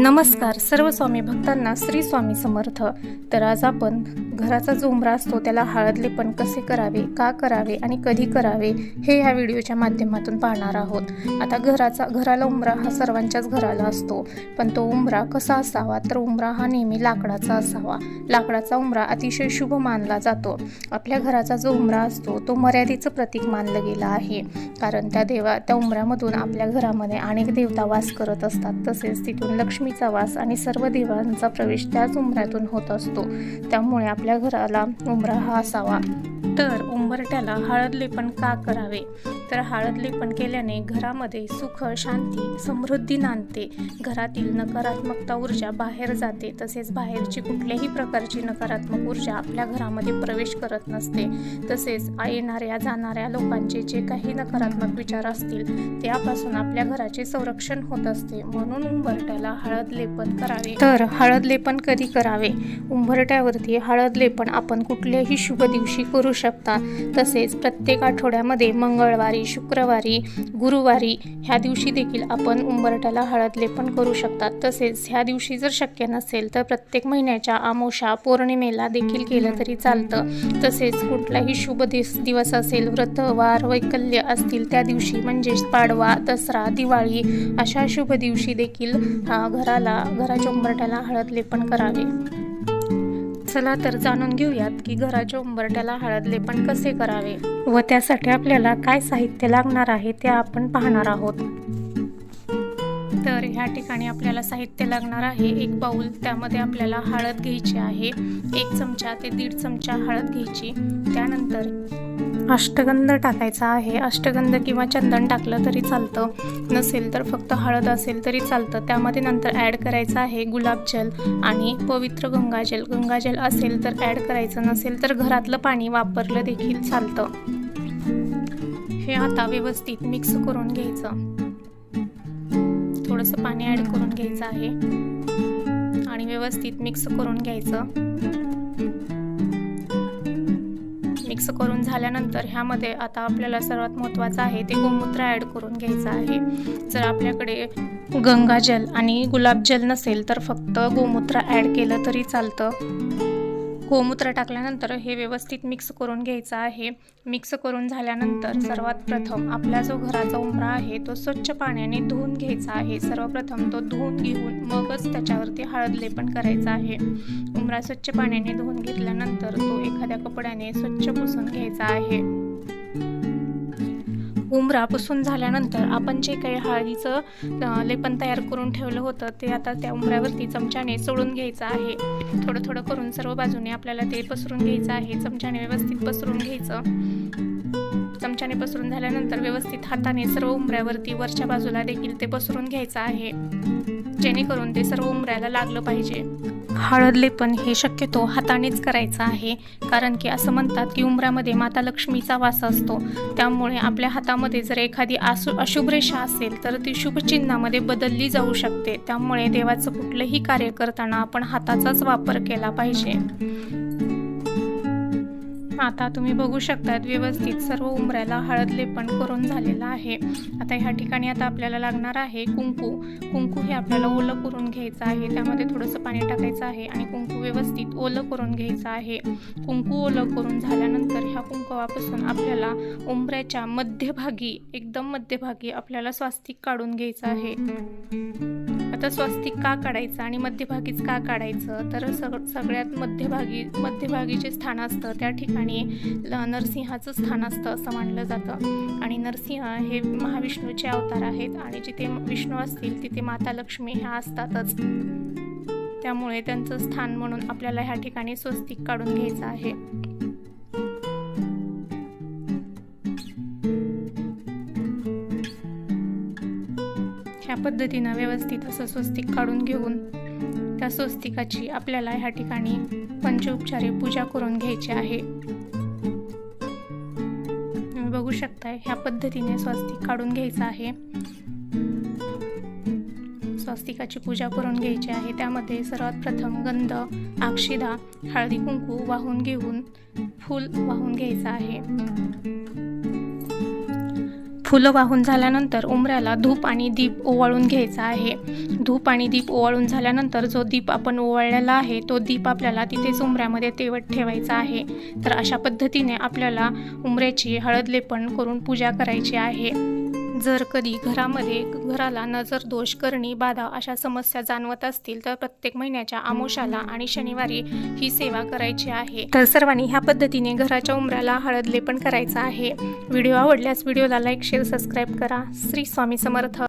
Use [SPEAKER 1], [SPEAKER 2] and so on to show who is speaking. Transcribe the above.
[SPEAKER 1] नमस्कार सर्व स्वामी भक्तांना, श्री स्वामी समर्थ। तर आज आपण घराचा जो उंबरा असतो त्याला हळद लेपन कसे करावे, का करावे आणि कधी करावे हे या व्हिडिओच्या माध्यमातून पाहणार आहोत। आता घराला उंबरा हा सर्वांच्याच घराला असतो, पण तो उंबरा कसा असावा तर उंबरा हा नेहमी लाकडाचा असावा। लाकडाचा उंबरा अतिशय शुभ मानला जातो। आपल्या घराचा जो उंबरा असतो तो मर्यादेचं प्रतीक मानलं गेलं आहे, कारण त्या उंबऱ्यामधून आपल्या घरामध्ये अनेक देवता वास करत असतात। तसेच तिथून लक्ष्मीचा वास आणि सर्व देवांचा प्रवेश त्याच उंबऱ्यातून होत असतो। त्यामुळे आपल्या घराला उंबरा हा असावा। तर उंबरट्याला हळद लेपन का करावे, तर हळद लेपन केल्याने घरामध्ये सुख, शांती, समृद्धी नांदते। घरातील नकारात्मकता ऊर्जा बाहेर जाते। तसेच बाहेरची कुठल्याही प्रकारची नकारात्मक ऊर्जा आपल्या घरामध्ये प्रवेश करत नसते। तसेच येणाऱ्या जाणाऱ्या लोकांचे जे काही नकारात्मक विचार असतील त्यापासून आपल्या घराचे संरक्षण होत असते। म्हणून उंबरट्याला हळद लेपन करावे। तर हळद लेपन कधी करावे? उंबरट्यावरती हळद लेपन आपण कुठल्याही शुभ दिवशी करू शकता। तसेच प्रत्येक आठवड्यामध्ये मंगळवारी, शुक्रवारी, गुरुवारी ह्या दिवशी देखील आपण उंबरट्याला हळद लेपन करू शकता। तसेच ह्या दिवशी जर शक्य नसेल तर प्रत्येक महिन्याच्या अमावस्या, पौर्णिमेला देखील केलं तरी चालतं। तसेच कुठलाही शुभ दिवस असेल, व्रत, वार, वैकल्य असतील त्या दिवशी म्हणजेच पाडवा, दसरा, दिवाळी अशा शुभ दिवशी देखील घराच्या उंबरट्याला हळद लेपन करावे। चला तर जाणून घेऊयात की घराच्या उंबरट्याला हळद लेपन कसे करावे व त्यासाठी आपल्याला काय साहित्य लागणार आहे ते आपण पाहणार आहोत। तर ह्या ठिकाणी आपल्याला साहित्य लागणार आहे एक बाऊल, त्यामध्ये आपल्याला हळद घ्यायची आहे 1 चमचा ते 1.5 चमचा हळद घ्यायची। त्यानंतर अष्टगंध टाकायचा आहे। अष्टगंध किंवा चंदन टाकलं तरी चालतं, नसेल तर फक्त हळद असेल तरी चालतं। त्यामध्ये नंतर ॲड करायचं आहे गुलाबजल आणि पवित्र गंगाजल। गंगाजल असेल तर ॲड करायचं, नसेल तर घरातलं पाणी वापरलं देखील चालतं। हे आता व्यवस्थित मिक्स करून घ्यायचं। थोडंसं पाणी ॲड करून घ्यायचं आहे आणि व्यवस्थित मिक्स करून घ्यायचं। मिक्स करून झाल्यानंतर ह्यामध्ये आता आपल्याला सर्वात महत्त्वाचं आहे ते गोमूत्र ॲड करून घ्यायचं आहे। जर आपल्याकडे गंगाजल आणि गुलाबजल नसेल तर फक्त गोमूत्र ॲड केलं तरी चालतं। गोमूत्र टाकल्यानंतर हे व्यवस्थित मिक्स करून घ्यायचं आहे। मिक्स करून झाल्यानंतर सर्वात प्रथम आपला जो घराचा उंबरा आहे तो स्वच्छ पाण्याने धुवून घ्यायचा आहे। सर्वप्रथम तो धुवून घेऊन मगच त्याच्यावरती हळद लेपन करायचं आहे। उंबरा स्वच्छ पाण्याने धुवून घेतल्यानंतर तो एखाद्या कपड्याने स्वच्छ पुसून घ्यायचा आहे। उंबरा पुसून झाल्यानंतर आपण जे काही हळदीचं लेपन तयार करून ठेवलं होतं ते आता त्या उंबऱ्यावरती चमच्याने सोडून घ्यायचं आहे। थोडं थोडं करून सर्व बाजूने आपल्याला ते पसरून घ्यायचं आहे। चमच्याने व्यवस्थित पसरून घ्यायचं। चमच्याने पसरून झाल्यानंतर व्यवस्थित हाताने सर्व उंबऱ्यावरती वरच्या बाजूला देखील ते पसरून घ्यायचं आहे, जेणेकरून ते सर्व उंबऱ्याला लागलं पाहिजे। हळद लेपन हे शक्यतो हातानेच करायचं आहे, कारण की असं म्हणतात की उंबऱ्यामध्ये माता लक्ष्मीचा वास असतो। त्यामुळे आपल्या हातामध्ये जर एखादी अशुभ रेषा असेल तर ती शुभ चिन्हामध्ये बदलली जाऊ शकते। त्यामुळे देवाचं कुठलंही कार्य करताना आपण हाताचाच वापर केला पाहिजे। आता तुम्ही बघू शकतात व्यवस्थित सर्व उंबऱ्याला हळद लेपन करून झालेलं आहे। आता ह्या ठिकाणी आता आपल्याला लागणार आहे कुंकू। कुंकू हे आपल्याला ओलं करून घ्यायचं आहे। त्यामध्ये थोडंसं पाणी टाकायचं आहे आणि कुंकू व्यवस्थित ओलं करून घ्यायचं आहे। कुंकू ओलं करून झाल्यानंतर ह्या कुंकवापासून आपल्याला उंबऱ्याच्या मध्यभागी, एकदम मध्यभागी आपल्याला स्वास्तिक काढून घ्यायचं आहे। आता स्वास्तिक का काढायचं आणि मध्यभागीच का काढायचं, तर सगळ्यात मध्यभागी जे स्थान असतं त्या ठिकाणी नरसिंहाचं स्थान असतं असं मानलं जातं। आणि नरसिंह हे महाविष्णूचे अवतार आहेत आणि जिथे विष्णू असतील तिथे माता लक्ष्मी ह्या असतातच। त्यामुळे त्यांचं स्थान म्हणून आपल्याला ह्या ठिकाणी स्वस्तिक काढून घ्यायचं आहे। ह्या पद्धतीनं व्यवस्थित असं स्वस्तिक काढून घेऊन त्या स्वस्तिकाची आपल्याला ह्या ठिकाणी पंचोपचारे पूजा करून घ्यायची आहे। तुम्ही बघू शकताय ह्या पद्धतीने स्वस्तिक काढून घ्यायचं आहे। स्वस्तिकाची पूजा करून घ्यायची आहे। त्यामध्ये सर्वात प्रथम गंध, अक्षिदा, हळदी कुंकू वाहून घेऊन फूल वाहून घ्यायचं आहे। फुलं वाहून झाल्यानंतर उंबऱ्याला धूप आणि दीप ओवाळून घ्यायचा आहे। धूप आणि दीप ओवाळून झाल्यानंतर जो दीप आपण ओवाळलेला आहे तो दीप आपल्याला तिथेच उंबऱ्यामध्ये तेवत ठेवायचा आहे। तर अशा पद्धतीने आपल्याला उंबऱ्याची हळद लेपन करून पूजा करायची आहे। जर कधी घरामध्ये घराला नजर दोष, करणी, बाधा अशा समस्या जाणवत असतील तर प्रत्येक महिन्याच्या अमावस्याला आणि शनिवारी ही सेवा करायची आहे। तर सर्वांनी ह्या पद्धतीने घराच्या उंबऱ्याला हळद लेपन करायचं आहे। व्हिडिओ आवडल्यास व्हिडिओला लाईक, शेअर, सबस्क्राईब करा। श्री स्वामी समर्थ।